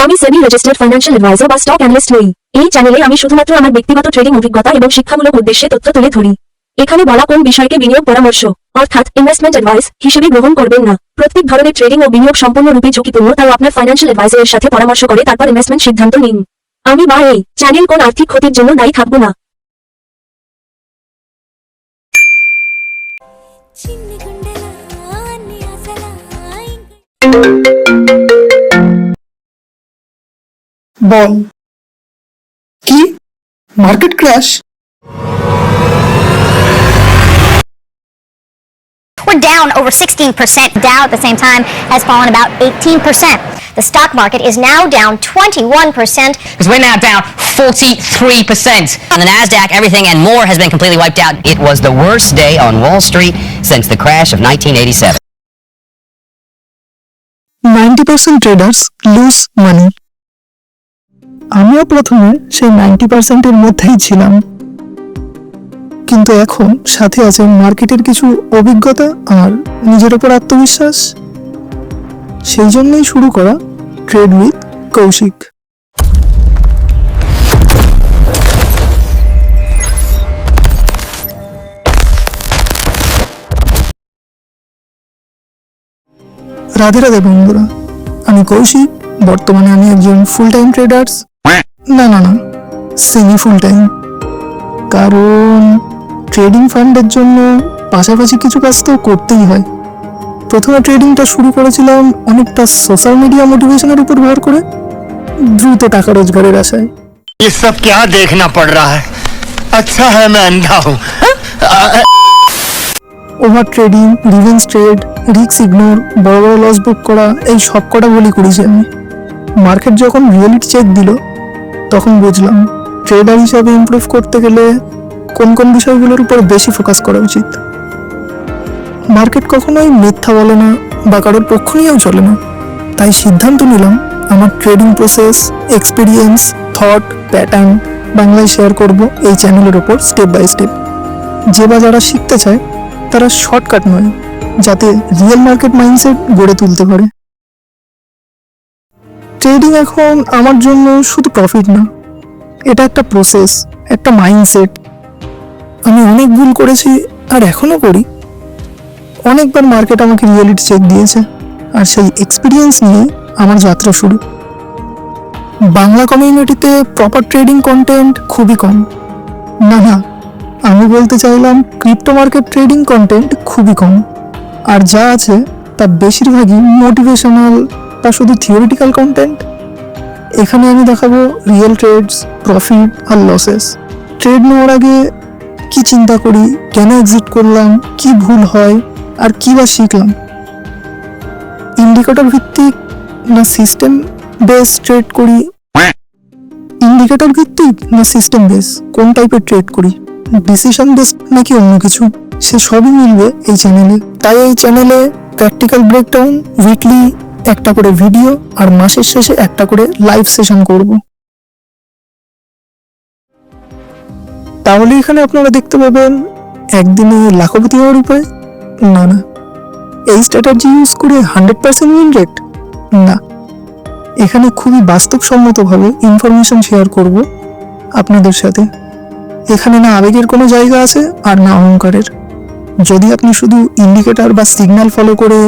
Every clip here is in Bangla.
আমি সেবি রেজিস্টার্ড ফাইন্যান্সিয়াল অ্যাডভাইজার বা স্টক অ্যানালিস্ট নই। এই চ্যানেলে আমি শুধুমাত্র আমার ব্যক্তিগত ট্রেডিং অভিজ্ঞতা এবং শিক্ষামূলক উদ্দেশ্যে তথ্য তুলে ধরি। এখানে বলা কোন বিষয়কে বিনিয়োগ পরামর্শ অর্থাৎ ইনভেস্টমেন্ট অ্যাডভাইস হিসেবে গ্রহণ করবেন না। প্রত্যেক ধরনের ট্রেডিং ও বিনিয়োগ সম্পূর্ণরূপে ঝুঁকিপূর্ণ, তাই আপনার ফাইন্যান্সিয়াল অ্যাডভাইজারের সাথে পরামর্শ করে তারপর ইনভেস্টমেন্ট সিদ্ধান্ত নিন। আমি বা এই চ্যানেল কোন আর্থিক ক্ষতির জন্য দায়ী থাকবো না। বল কি market crash? We're down over 16%. Dow at the same time has fallen about 18%. The stock market is now down 21%. Because we're now down 43%. On the NASDAQ, everything and more has been completely wiped out. It was the worst day on Wall Street since the crash of 1987. 90% traders lose money. আমিও প্রথমে সেই 90% এর মধ্যেই ছিলাম, কিন্তু এখন সাথে আছে মার্কেটের কিছু অভিজ্ঞতা আর নিজের উপর আত্মবিশ্বাস। সেই জন্যই শুরু করা ট্রেড উইথ কৌশিক। রাধে রাধে বন্ধুরা, আমি কৌশিক। বর্তমানে আমি একজন ফুল টাইম ট্রেডার্স, না সেমি ফুল টাইম। কারণ ট্রেডিং ফান্ডের জন্য পাশাপাশি কিছু কাজ তো করতেই হয়। প্রথমে ট্রেডিংটা শুরু করেছিলাম অনেকটা সোশ্যাল মিডিয়া মোটিভেশনের উপর ভর করে, দ্রুত টাকা রোজগারের আশায়। ये सब क्या देखना पड़ रहा है? अच्छा है मैं अंधा हूँ। Over trading, revenge trade, risk ignore, বড় বড় লস বুক করা, এই সব কটা বলি করেছি আমি। মার্কেট যখন রিয়েলিটি চেক দিল তখন বুঝলাম ট্রেডার হিসাবে ইমপ্রুভ করতে গেলে কোন কোন বিষয়গুলোর উপর বেশি ফোকাস করা উচিত। মার্কেট কখনোই মিথ্যা বলে না বা কারোর পক্ষ নিয়েও চলে না। তাই সিদ্ধান্ত নিলাম আমার trading process, experience, thought, pattern বাংলায় শেয়ার করব এই চ্যানেলের ওপর স্টেপ বাই স্টেপ। যে বা যারা শিখতে চায় তারা শর্টকাট নয়, যাতে রিয়েল মার্কেট মাইন্ডসেট গড়ে তুলতে পারে। ট্রেডিং এখন আমার জন্য শুধু প্রফিট না, এটা একটা প্রসেস, একটা মাইন্ডসেট। আমি অনেক ভুল করেছি আর এখনো করি। অনেকবার মার্কেট আমাকে রিয়েলিটি চেক দিয়েছে, আর সেই এক্সপিরিয়েন্স নিয়ে আমার যাত্রা শুরু। বাংলা কমিউনিটিতে প্রপার ট্রেডিং কন্টেন্ট খুবই কম। না, আমি বলতে চাইলাম ক্রিপ্টো মার্কেট ট্রেডিং কন্টেন্ট খুবই কম। আর যা আছে তা বেশিরভাগই মোটিভেশনাল বা শুধু থিওরিটিক্যাল কন্টেন্ট। এখানে আমি দেখাবো রিয়েল ট্রেডস, প্রফিট আর লসেস। ট্রেড নেওয়ার আগে কি চিন্তা করি, কেন এক্সিট করলাম, কি ভুল হয় আর কি বা শিখলাম। ইন্ডিকেটর ভিত্তিক না সিস্টেম বেস ট্রেড করি, ইন্ডিকেটর ভিত্তিক না সিস্টেম বেস, কোন টাইপের ট্রেড করি, ডিসিশন বেস নাকি অন্য কিছু, সে সবই মিলবে এই চ্যানেলে। তাই এই চ্যানেলে প্র্যাকটিক্যাল ব্রেকডাউন, উইকলি একটা করে ভিডিও আর মাসের শেষে একটা করে লাইভ সেশন করব। তাহলে এখানে আপনারা দেখতে পাবেন একদিনে লাখপতি হওয়ার উপায়। না, এই স্ট্র্যাটেজি ইউজ করে 100% উইন রেট না। এখানে খুবই বাস্তবসম্মতভাবে ইনফরমেশন শেয়ার করব আপনাদের সাথে। এখানে না আবেগের কোনো জায়গা আছে আর না অহংকারের। যদি আপনি শুধু ইন্ডিকেটর বা সিগন্যাল ফলো করে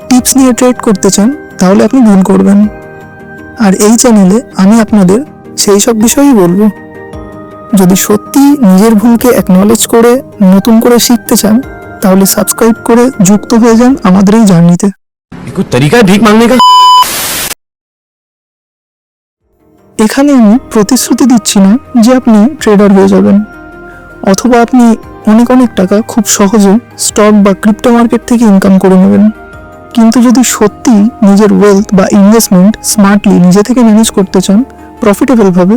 টিপস নিয়ে ট্রেড করতে চান তাহলে আপনি ভুল করবেন। আর এই চ্যানেলে আমি আপনাদের সেই সব বিষয়ই বলবো। যদি সত্যি নিজের ভুলকে অ্যাকনলেজ করে নতুন করে শিখতে চান তাহলে সাবস্ক্রাইব করে যুক্ত হয়ে যান আমাদের এই জার্নিতে। এখানে আমি প্রতিশ্রুতি দিচ্ছি না যে আপনি ট্রেডার হয়ে যাবেন, অথবা আপনি অনেক টাকা খুব সহজে স্টক বা ক্রিপ্টো মার্কেট থেকে ইনকাম করে নেবেন। কিন্তু যদি সত্যি নিজের ওয়েলথ বা ইনভেস্টমেন্ট স্মার্টলি নিজে থেকে ম্যানেজ করতে চান প্রফিটেবলভাবে,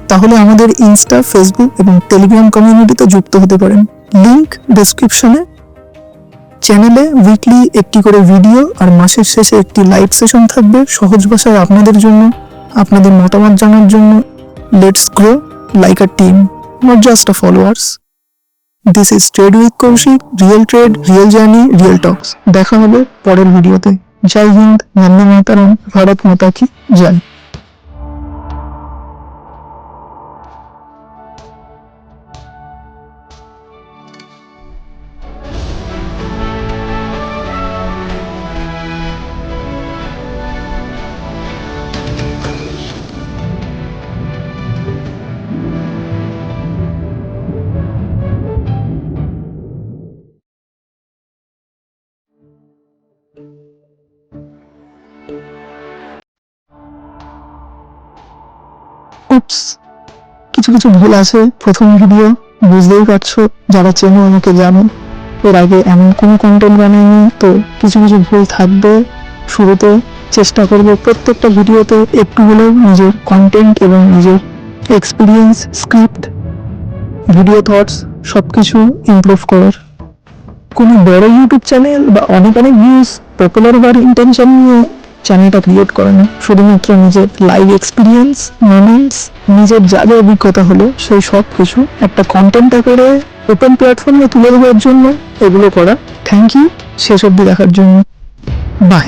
তাহলে আমাদের ইনস্টা, ফেসবুক এবং টেলিগ্রাম কমিউনিটিতে যুক্ত হতে পারেন। লিংক ডেসক্রিপশনে। চ্যানেলে উইকলি একটি করে ভিডিও আর মাসের শেষে একটি লাইভ সেশন থাকবে সহজ ভাষায় আপনাদের জন্য, আপনাদের মতামত জানার জন্য। Let's grow like a team, not just a followers. This is trade with Koushik, real trade, real journey, real talks. দেখা হবে পরের ভিডিওতে। জয় হিন্দ, বন্দে মাতরম, ভারত মাতা কি জয়। উপস, কিছু কিছু ভুল আছে। প্রথম ভিডিও, বুঝতেই পারছো, যারা চেনো আমাকে জানো, এর আগে এমন কোনো কন্টেন্ট বানাইনি, তো কিছু কিছু ভুল থাকবে। শুরুতে চেষ্টা করবো প্রত্যেকটা ভিডিওতে একটু হলেও নিজের কন্টেন্ট এবং নিজের এক্সপিরিয়েন্স, স্ক্রিপ্ট, ভিডিও থটস সব কিছু ইমপ্রুভ করার। কোনো বড় ইউটিউব চ্যানেল বা অনেক অনেক ভিউজ, পপুলার হওয়ার ইন্টেনশন নিয়ে চ্যানেলটা ক্রিয়েট করে না। শুধুমাত্র নিজের লাইভ এক্সপিরিয়েন্স, মোমেন্টস, নিজের যা যা অভিজ্ঞতা হলো সেই সব কিছু একটা কন্টেন্ট করে ওপেন প্ল্যাটফর্মে তুলে দেওয়ার জন্য এগুলো করা। থ্যাংক ইউ শেষ অবধি দেখার জন্য। বাই।